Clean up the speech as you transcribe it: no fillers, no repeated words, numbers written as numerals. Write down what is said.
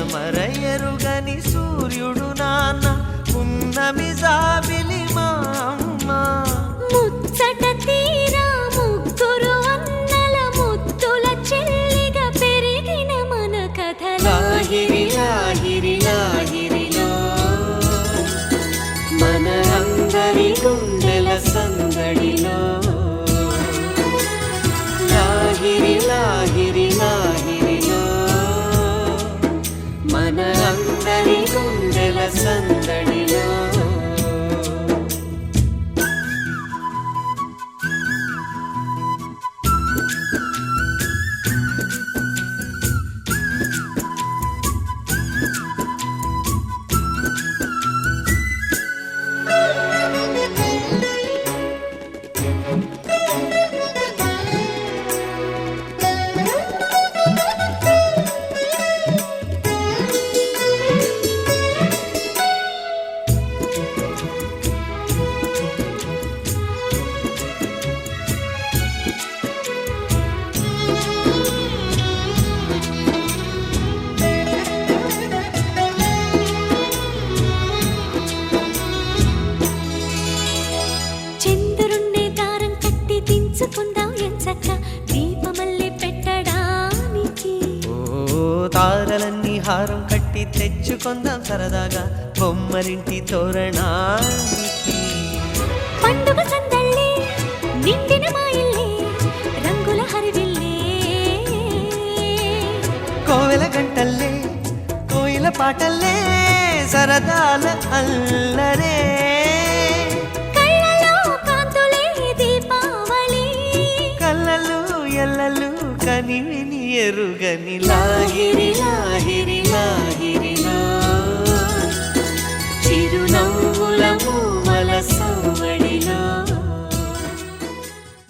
పడమరయరుగని సూర్యుడు నాన్న పున్నమి జాబిలి మా అమ్మ ముచ్చట తీరా ముగ్గురు అన్నల ముద్దుల చెల్లిగా పెరిగిన మన కథ లాహిరి లాహిరి లాహిరిలో మన అందరి గుండెల సందడిలో లాహిరి లాహిరి లాహిరిలో మన అందరి గుండెల సందడిలో దీపమల్లి పెట్టడానికి తారలన్నీ హారం కట్టి తెచ్చుకొందాం సరదాగా బొమ్మరింటి తోరణానికి పండుగ సందళ్ళే నిండిన మా ఇల్లే రంగుల హరివిల్లే కోవెల గంటల్లే కోయిల పాటల్లే సరదాల అల్లరే కళ్ళలు ఎల్లలు కనివిని ఎరుగని లాహిరి